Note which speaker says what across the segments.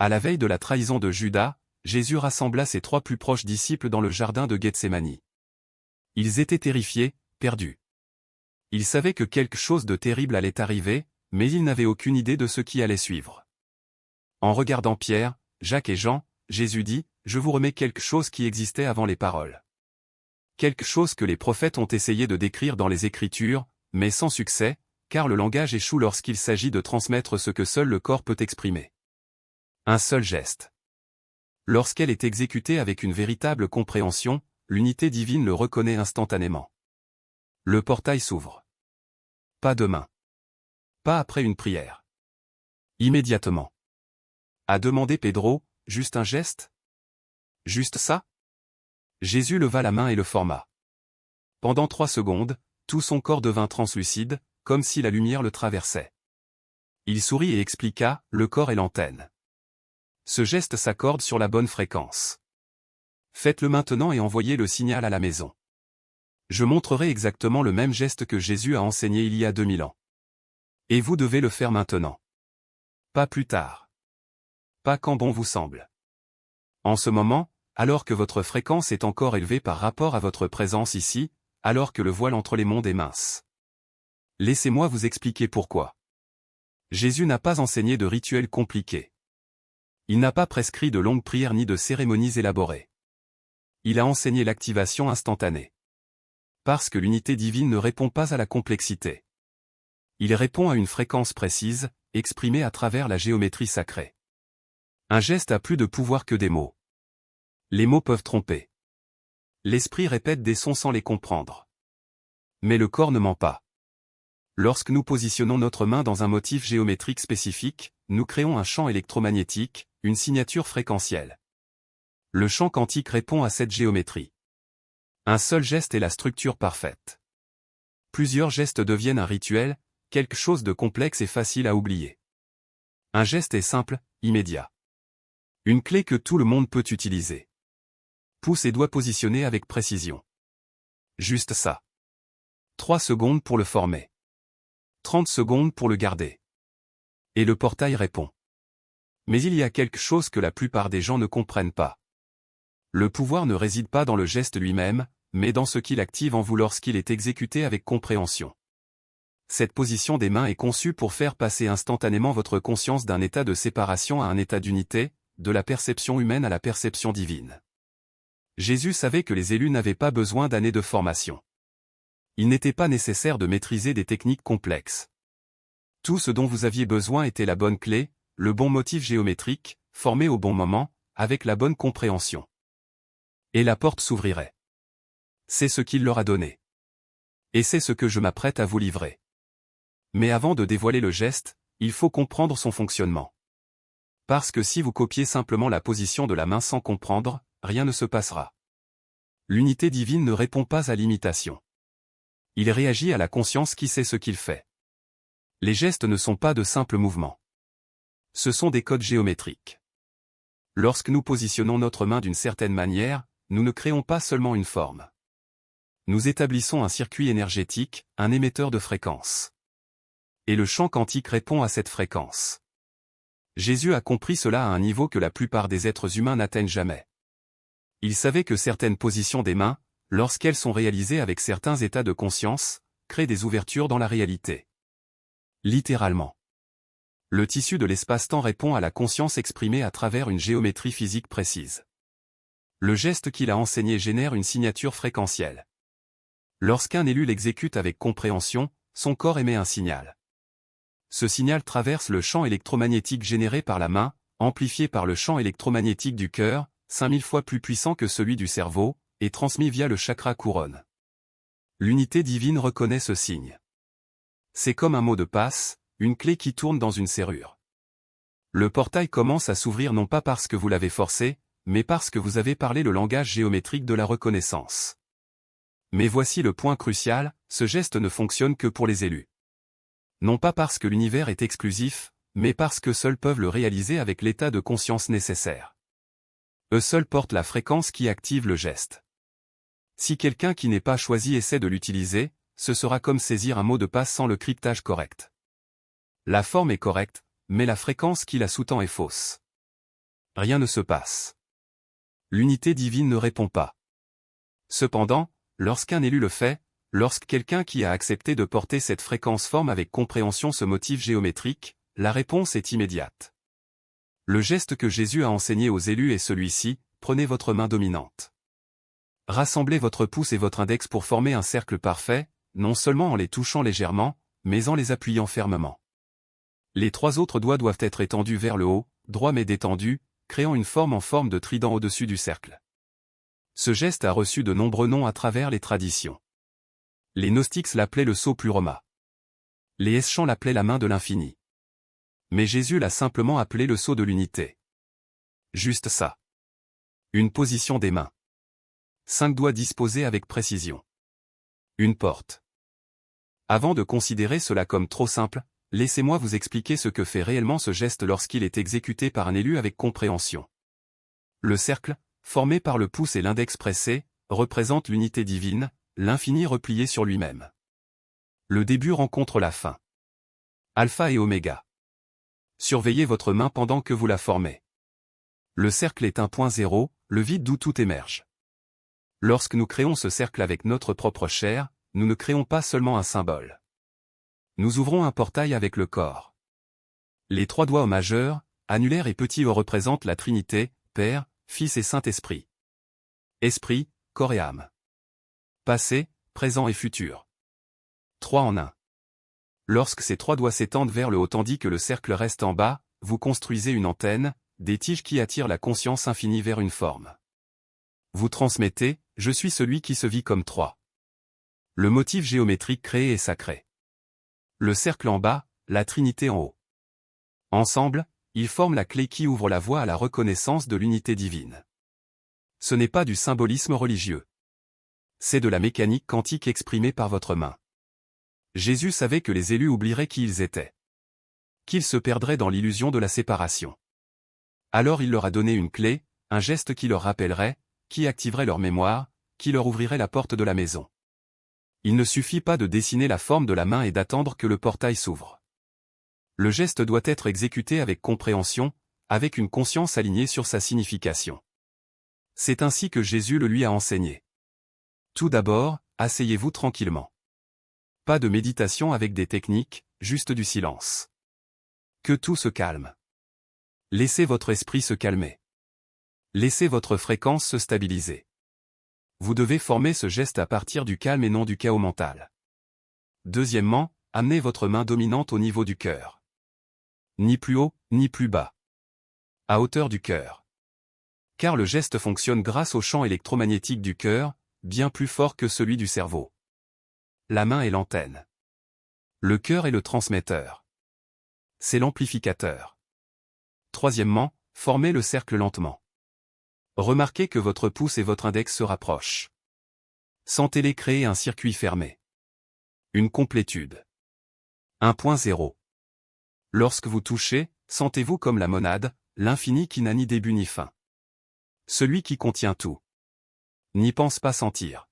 Speaker 1: À la veille de la trahison de Judas, Jésus rassembla ses 3 plus proches disciples dans le jardin de Gethsémani. Ils étaient terrifiés, perdus. Ils savaient que quelque chose de terrible allait arriver, mais ils n'avaient aucune idée de ce qui allait suivre. En regardant Pierre, Jacques et Jean, Jésus dit, « Je vous remets quelque chose qui existait avant les paroles. Quelque chose que les prophètes ont essayé de décrire dans les Écritures, mais sans succès, car le langage échoue lorsqu'il s'agit de transmettre ce que seul le corps peut exprimer. Un seul geste. Lorsqu'elle est exécutée avec une véritable compréhension, l'unité divine le reconnaît instantanément. Le portail s'ouvre. Pas demain. Pas après une prière. Immédiatement. A demandé Pedro, juste un geste? Juste ça? Jésus leva la main et le forma. Pendant 3 secondes, tout son corps devint translucide, comme si la lumière le traversait. Il sourit et expliqua, le corps est l'antenne. Ce geste s'accorde sur la bonne fréquence. Faites-le maintenant et envoyez le signal à la maison. Je montrerai exactement le même geste que Jésus a enseigné il y a 2000 ans. Et vous devez le faire maintenant. Pas plus tard. Pas quand bon vous semble. En ce moment, alors que votre fréquence est encore élevée par rapport à votre présence ici, alors que le voile entre les mondes est mince. Laissez-moi vous expliquer pourquoi. Jésus n'a pas enseigné de rituels compliqués. Il n'a pas prescrit de longues prières ni de cérémonies élaborées. Il a enseigné l'activation instantanée. Parce que l'unité divine ne répond pas à la complexité. Il répond à une fréquence précise, exprimée à travers la géométrie sacrée. Un geste a plus de pouvoir que des mots. Les mots peuvent tromper. L'esprit répète des sons sans les comprendre. Mais le corps ne ment pas. Lorsque nous positionnons notre main dans un motif géométrique spécifique, nous créons un champ électromagnétique, une signature fréquentielle. Le champ quantique répond à cette géométrie. Un seul geste est la structure parfaite. Plusieurs gestes deviennent un rituel, quelque chose de complexe et facile à oublier. Un geste est simple, immédiat. Une clé que tout le monde peut utiliser. Pouce et doigts positionnés avec précision. Juste ça. 3 secondes pour le former. 30 secondes pour le garder. Et le portail répond. Mais il y a quelque chose que la plupart des gens ne comprennent pas. Le pouvoir ne réside pas dans le geste lui-même, mais dans ce qu'il active en vous lorsqu'il est exécuté avec compréhension. Cette position des mains est conçue pour faire passer instantanément votre conscience d'un état de séparation à un état d'unité, de la perception humaine à la perception divine. Jésus savait que les élus n'avaient pas besoin d'années de formation. Il n'était pas nécessaire de maîtriser des techniques complexes. Tout ce dont vous aviez besoin était la bonne clé, le bon motif géométrique, formé au bon moment, avec la bonne compréhension. Et la porte s'ouvrirait. C'est ce qu'il leur a donné. Et c'est ce que je m'apprête à vous livrer. Mais avant de dévoiler le geste, il faut comprendre son fonctionnement. Parce que si vous copiez simplement la position de la main sans comprendre, rien ne se passera. L'unité divine ne répond pas à l'imitation. Il réagit à la conscience qui sait ce qu'il fait. Les gestes ne sont pas de simples mouvements. Ce sont des codes géométriques. Lorsque nous positionnons notre main d'une certaine manière, nous ne créons pas seulement une forme. Nous établissons un circuit énergétique, un émetteur de fréquence. Et le champ quantique répond à cette fréquence. Jésus a compris cela à un niveau que la plupart des êtres humains n'atteignent jamais. Il savait que certaines positions des mains, lorsqu'elles sont réalisées avec certains états de conscience, créent des ouvertures dans la réalité. Littéralement. Le tissu de l'espace-temps répond à la conscience exprimée à travers une géométrie physique précise. Le geste qu'il a enseigné génère une signature fréquentielle. Lorsqu'un élu l'exécute avec compréhension, son corps émet un signal. Ce signal traverse le champ électromagnétique généré par la main, amplifié par le champ électromagnétique du cœur, 5000 fois plus puissant que celui du cerveau, et transmis via le chakra couronne. L'unité divine reconnaît ce signe. C'est comme un mot de passe, une clé qui tourne dans une serrure. Le portail commence à s'ouvrir non pas parce que vous l'avez forcé, mais parce que vous avez parlé le langage géométrique de la reconnaissance. Mais voici le point crucial, ce geste ne fonctionne que pour les élus. Non pas parce que l'univers est exclusif, mais parce que seuls peuvent le réaliser avec l'état de conscience nécessaire. Eux seuls portent la fréquence qui active le geste. Si quelqu'un qui n'est pas choisi essaie de l'utiliser, ce sera comme saisir un mot de passe sans le cryptage correct. La forme est correcte, mais la fréquence qui la sous-tend est fausse. Rien ne se passe. L'unité divine ne répond pas. Cependant, lorsqu'un élu le fait, lorsque quelqu'un qui a accepté de porter cette fréquence forme avec compréhension ce motif géométrique, la réponse est immédiate. Le geste que Jésus a enseigné aux élus est celui-ci: prenez votre main dominante. Rassemblez votre pouce et votre index pour former un cercle parfait, non seulement en les touchant légèrement, mais en les appuyant fermement. Les 3 autres doigts doivent être étendus vers le haut, droit mais détendus, créant une forme en forme de trident au-dessus du cercle. Ce geste a reçu de nombreux noms à travers les traditions. Les gnostiques l'appelaient le sceau pluroma. Les eschans l'appelaient la main de l'infini. Mais Jésus l'a simplement appelé le sceau de l'unité. Juste ça. Une position des mains. 5 doigts disposés avec précision. Une porte. Avant de considérer cela comme trop simple, laissez-moi vous expliquer ce que fait réellement ce geste lorsqu'il est exécuté par un élu avec compréhension. Le cercle, formé par le pouce et l'index pressé, représente l'unité divine, l'infini replié sur lui-même. Le début rencontre la fin. Alpha et oméga. Surveillez votre main pendant que vous la formez. Le cercle est un point zéro, le vide d'où tout émerge. Lorsque nous créons ce cercle avec notre propre chair, nous ne créons pas seulement un symbole. Nous ouvrons un portail avec le corps. Les 3 doigts au majeur, annulaire et petit O représentent la Trinité, Père, Fils et Saint-Esprit. Esprit, corps et âme. Passé, présent et futur. 3 en 1. Lorsque ces 3 doigts s'étendent vers le haut tandis que le cercle reste en bas, vous construisez une antenne, des tiges qui attirent la conscience infinie vers une forme. Vous transmettez: je suis celui qui se vit comme 3. Le motif géométrique créé est sacré. Le cercle en bas, la Trinité en haut. Ensemble, ils forment la clé qui ouvre la voie à la reconnaissance de l'unité divine. Ce n'est pas du symbolisme religieux. C'est de la mécanique quantique exprimée par votre main. Jésus savait que les élus oublieraient qui ils étaient. Qu'ils se perdraient dans l'illusion de la séparation. Alors il leur a donné une clé, un geste qui leur rappellerait, qui activerait leur mémoire, qui leur ouvrirait la porte de la maison. Il ne suffit pas de dessiner la forme de la main et d'attendre que le portail s'ouvre. Le geste doit être exécuté avec compréhension, avec une conscience alignée sur sa signification. C'est ainsi que Jésus le lui a enseigné. Tout d'abord, asseyez-vous tranquillement. Pas de méditation avec des techniques, juste du silence. Que tout se calme. Laissez votre esprit se calmer. Laissez votre fréquence se stabiliser. Vous devez former ce geste à partir du calme et non du chaos mental. Deuxièmement, amenez votre main dominante au niveau du cœur. Ni plus haut, ni plus bas. À hauteur du cœur. Car le geste fonctionne grâce au champ électromagnétique du cœur, bien plus fort que celui du cerveau. La main est l'antenne. Le cœur est le transmetteur. C'est l'amplificateur. Troisièmement, formez le cercle lentement. Remarquez que votre pouce et votre index se rapprochent. Sentez-les créer un circuit fermé. Une complétude. 1.0. Lorsque vous touchez, sentez-vous comme la monade, l'infini qui n'a ni début ni fin. Celui qui contient tout. N'y pense pas sentir.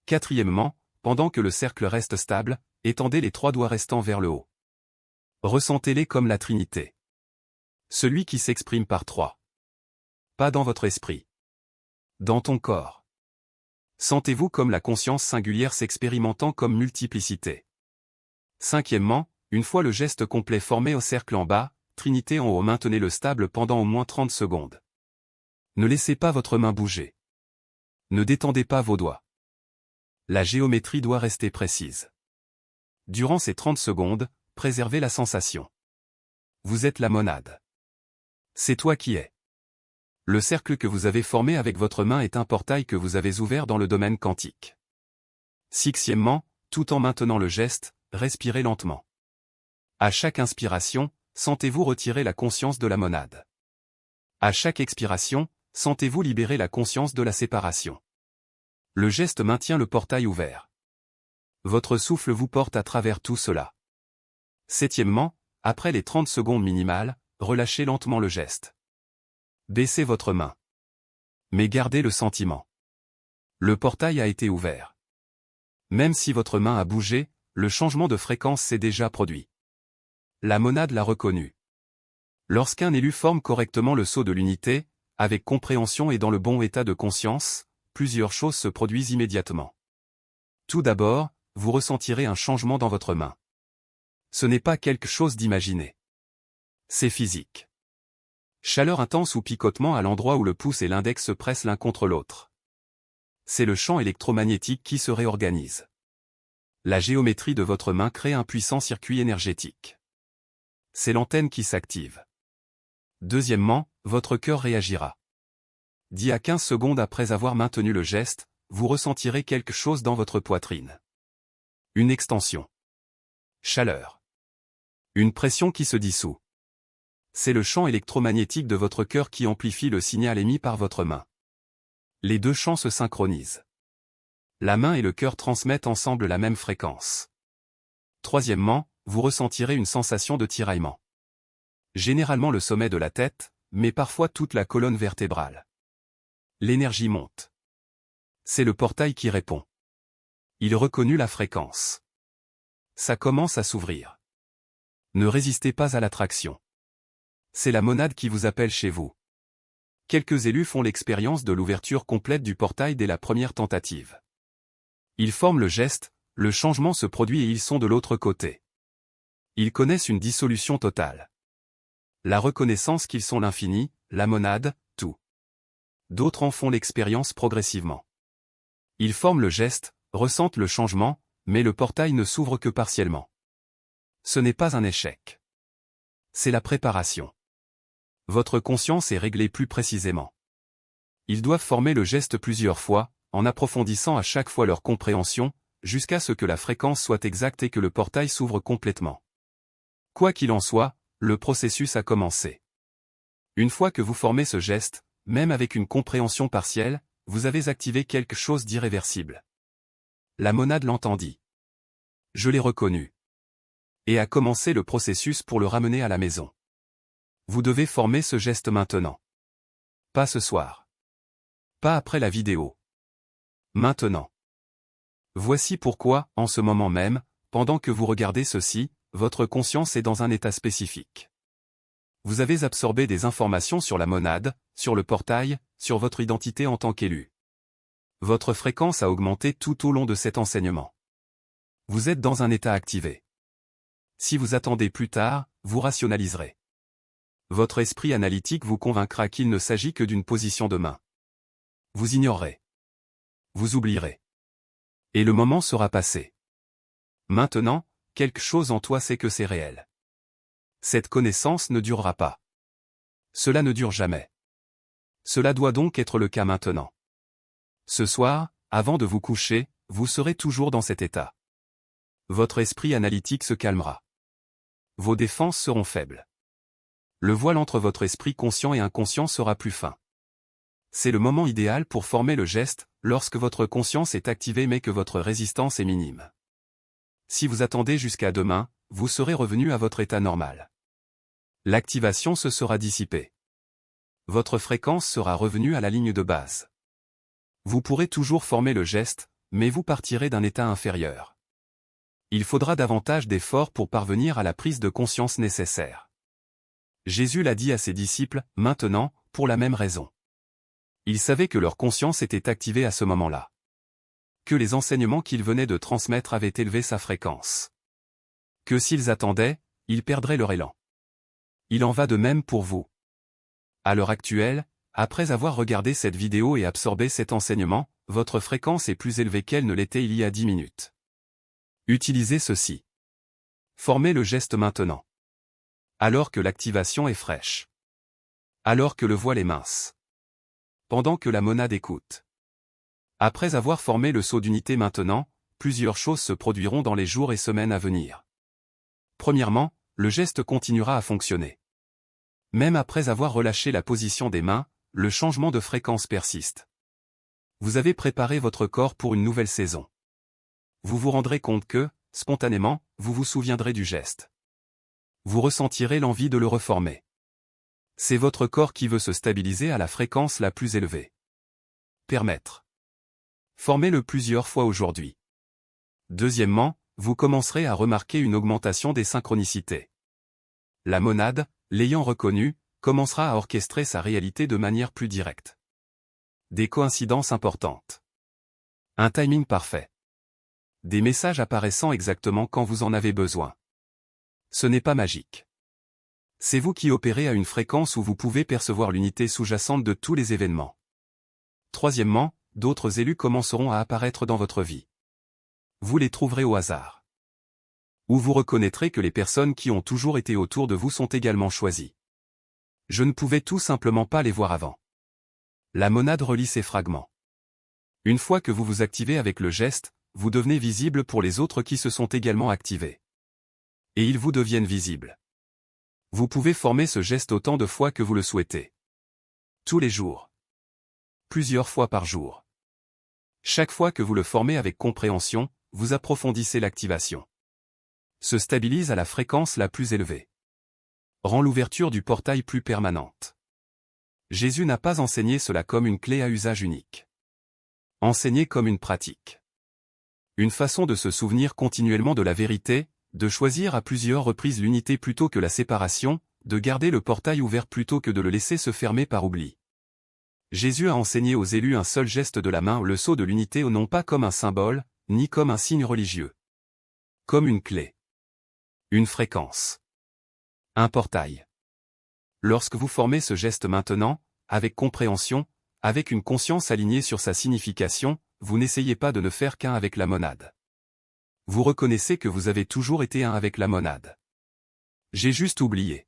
Speaker 1: Quatrièmement, pendant que le cercle reste stable, étendez les 3 doigts restants vers le haut. Ressentez-les comme la Trinité. Celui qui s'exprime par 3. Pas dans votre esprit. Dans ton corps. Sentez-vous comme la conscience singulière s'expérimentant comme multiplicité. Cinquièmement, une fois le geste complet formé au cercle en bas, Trinité en haut, maintenez-le stable pendant au moins 30 secondes. Ne laissez pas votre main bouger. Ne détendez pas vos doigts. La géométrie doit rester précise. Durant ces 30 secondes, préservez la sensation. Vous êtes la monade. C'est toi qui es. Le cercle que vous avez formé avec votre main est un portail que vous avez ouvert dans le domaine quantique. Sixièmement, tout en maintenant le geste, respirez lentement. À chaque inspiration, sentez-vous retirer la conscience de la monade. À chaque expiration, sentez-vous libérer la conscience de la séparation. Le geste maintient le portail ouvert. Votre souffle vous porte à travers tout cela. Septièmement, après les 30 secondes minimales, relâchez lentement le geste. Baissez votre main. Mais gardez le sentiment. Le portail a été ouvert. Même si votre main a bougé, le changement de fréquence s'est déjà produit. La monade l'a reconnu. Lorsqu'un élu forme correctement le sceau de l'unité, avec compréhension et dans le bon état de conscience, plusieurs choses se produisent immédiatement. Tout d'abord, vous ressentirez un changement dans votre main. Ce n'est pas quelque chose d'imaginé. C'est physique. Chaleur intense ou picotement à l'endroit où le pouce et l'index se pressent l'un contre l'autre. C'est le champ électromagnétique qui se réorganise. La géométrie de votre main crée un puissant circuit énergétique. C'est l'antenne qui s'active. Deuxièmement, votre cœur réagira. 10 à 15 secondes après avoir maintenu le geste, vous ressentirez quelque chose dans votre poitrine. Une extension. Chaleur. Une pression qui se dissout. C'est le champ électromagnétique de votre cœur qui amplifie le signal émis par votre main. Les deux champs se synchronisent. La main et le cœur transmettent ensemble la même fréquence. Troisièmement, vous ressentirez une sensation de tiraillement. Généralement le sommet de la tête, mais parfois toute la colonne vertébrale. L'énergie monte. C'est le portail qui répond. Il reconnut la fréquence. Ça commence à s'ouvrir. Ne résistez pas à l'attraction. C'est la monade qui vous appelle chez vous. Quelques élus font l'expérience de l'ouverture complète du portail dès la première tentative. Ils forment le geste, le changement se produit et ils sont de l'autre côté. Ils connaissent une dissolution totale. La reconnaissance qu'ils sont l'infini, la monade, tout. D'autres en font l'expérience progressivement. Ils forment le geste, ressentent le changement, mais le portail ne s'ouvre que partiellement. Ce n'est pas un échec. C'est la préparation. Votre conscience est réglée plus précisément. Ils doivent former le geste plusieurs fois, en approfondissant à chaque fois leur compréhension, jusqu'à ce que la fréquence soit exacte et que le portail s'ouvre complètement. Quoi qu'il en soit, le processus a commencé. Une fois que vous formez ce geste, même avec une compréhension partielle, vous avez activé quelque chose d'irréversible. La monade l'entendit. Je l'ai reconnu. Et a commencé le processus pour le ramener à la maison. Vous devez former ce geste maintenant. Pas ce soir. Pas après la vidéo. Maintenant. Voici pourquoi, en ce moment même, pendant que vous regardez ceci, votre conscience est dans un état spécifique. Vous avez absorbé des informations sur la monade, sur le portail, sur votre identité en tant qu'élu. Votre fréquence a augmenté tout au long de cet enseignement. Vous êtes dans un état activé. Si vous attendez plus tard, vous rationaliserez. Votre esprit analytique vous convaincra qu'il ne s'agit que d'une position de main. Vous ignorerez. Vous oublierez. Et le moment sera passé. Maintenant, quelque chose en toi sait que c'est réel. Cette connaissance ne durera pas. Cela ne dure jamais. Cela doit donc être le cas maintenant. Ce soir, avant de vous coucher, vous serez toujours dans cet état. Votre esprit analytique se calmera. Vos défenses seront faibles. Le voile entre votre esprit conscient et inconscient sera plus fin. C'est le moment idéal pour former le geste, lorsque votre conscience est activée mais que votre résistance est minime. Si vous attendez jusqu'à demain, vous serez revenu à votre état normal. L'activation se sera dissipée. Votre fréquence sera revenue à la ligne de base. Vous pourrez toujours former le geste, mais vous partirez d'un état inférieur. Il faudra davantage d'efforts pour parvenir à la prise de conscience nécessaire. Jésus l'a dit à ses disciples, maintenant, pour la même raison. Il savait que leur conscience était activée à ce moment-là. Que les enseignements qu'il venait de transmettre avaient élevé sa fréquence. Que s'ils attendaient, ils perdraient leur élan. Il en va de même pour vous. À l'heure actuelle, après avoir regardé cette vidéo et absorbé cet enseignement, votre fréquence est plus élevée qu'elle ne l'était il y a 10 minutes. Utilisez ceci. Formez le geste maintenant. Alors que l'activation est fraîche. Alors que le voile est mince. Pendant que la monade écoute. Après avoir formé le sceau d'unité maintenant, plusieurs choses se produiront dans les jours et semaines à venir. Premièrement, le geste continuera à fonctionner. Même après avoir relâché la position des mains, le changement de fréquence persiste. Vous avez préparé votre corps pour une nouvelle saison. Vous vous rendrez compte que, spontanément, vous vous souviendrez du geste. Vous ressentirez l'envie de le reformer. C'est votre corps qui veut se stabiliser à la fréquence la plus élevée. Permettre. Formez-le plusieurs fois aujourd'hui. Deuxièmement, vous commencerez à remarquer une augmentation des synchronicités. La monade, l'ayant reconnu, commencera à orchestrer sa réalité de manière plus directe. Des coïncidences importantes. Un timing parfait. Des messages apparaissant exactement quand vous en avez besoin. Ce n'est pas magique. C'est vous qui opérez à une fréquence où vous pouvez percevoir l'unité sous-jacente de tous les événements. Troisièmement, d'autres élus commenceront à apparaître dans votre vie. Vous les trouverez au hasard. Ou vous reconnaîtrez que les personnes qui ont toujours été autour de vous sont également choisies. Je ne pouvais tout simplement pas les voir avant. La monade relie ces fragments. Une fois que vous vous activez avec le geste, vous devenez visible pour les autres qui se sont également activés. Et ils vous deviennent visibles. Vous pouvez former ce geste autant de fois que vous le souhaitez. Tous les jours. Plusieurs fois par jour. Chaque fois que vous le formez avec compréhension, vous approfondissez l'activation. Se stabilise à la fréquence la plus élevée. Rend l'ouverture du portail plus permanente. Jésus n'a pas enseigné cela comme une clé à usage unique. Enseigné comme une pratique. Une façon de se souvenir continuellement de la vérité, de choisir à plusieurs reprises l'unité plutôt que la séparation, de garder le portail ouvert plutôt que de le laisser se fermer par oubli. Jésus a enseigné aux élus un seul geste de la main, le sceau de l'unité, non pas comme un symbole, ni comme un signe religieux. Comme une clé. Une fréquence. Un portail. Lorsque vous formez ce geste maintenant, avec compréhension, avec une conscience alignée sur sa signification, vous n'essayez pas de ne faire qu'un avec la monade. Vous reconnaissez que vous avez toujours été un avec la monade. J'ai juste oublié.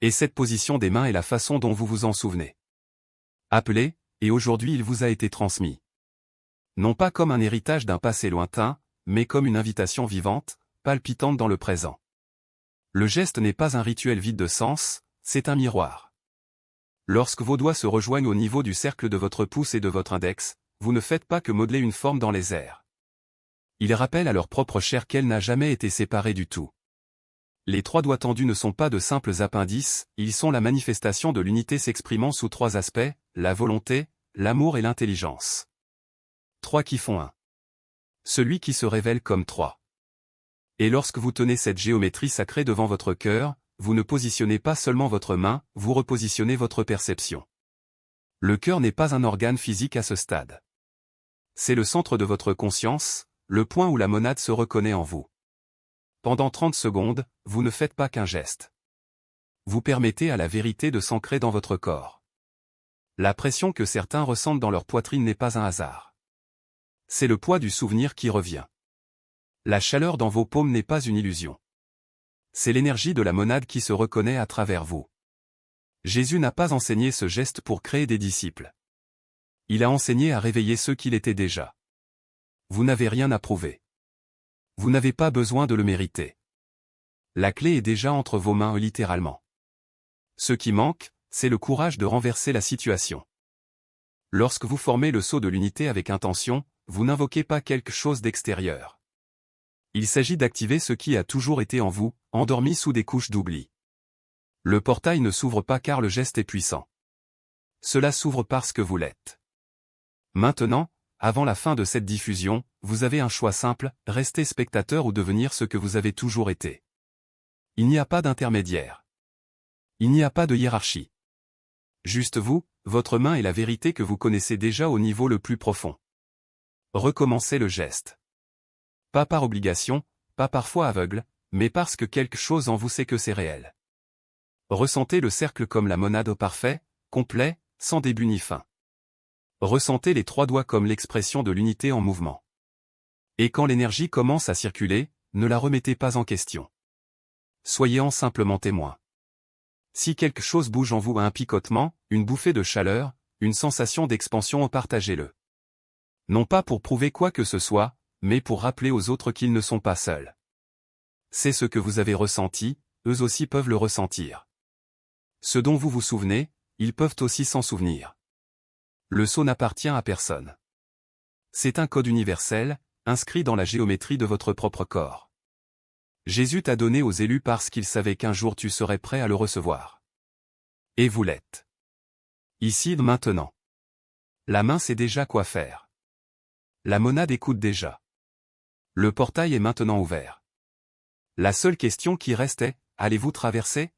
Speaker 1: Et cette position des mains est la façon dont vous vous en souvenez. Appelé, et aujourd'hui il vous a été transmis. Non pas comme un héritage d'un passé lointain, mais comme une invitation vivante, palpitante dans le présent. Le geste n'est pas un rituel vide de sens, c'est un miroir. Lorsque vos doigts se rejoignent au niveau du cercle de votre pouce et de votre index, vous ne faites pas que modeler une forme dans les airs. Ils rappellent à leur propre chair qu'elle n'a jamais été séparée du tout. Les trois doigts tendus ne sont pas de simples appendices, ils sont la manifestation de l'unité s'exprimant sous trois aspects, la volonté, l'amour et l'intelligence. Trois qui font un. Celui qui se révèle comme trois. Et lorsque vous tenez cette géométrie sacrée devant votre cœur, vous ne positionnez pas seulement votre main, vous repositionnez votre perception. Le cœur n'est pas un organe physique à ce stade. C'est le centre de votre conscience, le point où la monade se reconnaît en vous. Pendant 30 secondes, vous ne faites pas qu'un geste. Vous permettez à la vérité de s'ancrer dans votre corps. La pression que certains ressentent dans leur poitrine n'est pas un hasard. C'est le poids du souvenir qui revient. La chaleur dans vos paumes n'est pas une illusion. C'est l'énergie de la monade qui se reconnaît à travers vous. Jésus n'a pas enseigné ce geste pour créer des disciples. Il a enseigné à réveiller ceux qu'il était déjà. Vous n'avez rien à prouver. Vous n'avez pas besoin de le mériter. La clé est déjà entre vos mains littéralement. Ce qui manque, c'est le courage de renverser la situation. Lorsque vous formez le sceau de l'unité avec intention, vous n'invoquez pas quelque chose d'extérieur. Il s'agit d'activer ce qui a toujours été en vous, endormi sous des couches d'oubli. Le portail ne s'ouvre pas car le geste est puissant. Cela s'ouvre parce que vous l'êtes. Maintenant, avant la fin de cette diffusion, vous avez un choix simple, rester spectateur ou devenir ce que vous avez toujours été. Il n'y a pas d'intermédiaire. Il n'y a pas de hiérarchie. Juste vous, votre main et la vérité que vous connaissez déjà au niveau le plus profond. Recommencez le geste. Pas par obligation, pas parfois aveugle, mais parce que quelque chose en vous sait que c'est réel. Ressentez le cercle comme la monade au parfait, complet, sans début ni fin. Ressentez les trois doigts comme l'expression de l'unité en mouvement. Et quand l'énergie commence à circuler, ne la remettez pas en question. Soyez-en simplement témoin. Si quelque chose bouge en vous, un picotement, une bouffée de chaleur, une sensation d'expansion, partagez-le. Non pas pour prouver quoi que ce soit, mais pour rappeler aux autres qu'ils ne sont pas seuls. C'est ce que vous avez ressenti, eux aussi peuvent le ressentir. Ce dont vous vous souvenez, ils peuvent aussi s'en souvenir. Le sceau n'appartient à personne. C'est un code universel, inscrit dans la géométrie de votre propre corps. Jésus t'a donné aux élus parce qu'il savait qu'un jour tu serais prêt à le recevoir. Et vous l'êtes. Ici, maintenant. La main sait déjà quoi faire. La monade écoute déjà. Le portail est maintenant ouvert. La seule question qui reste est, allez-vous traverser ?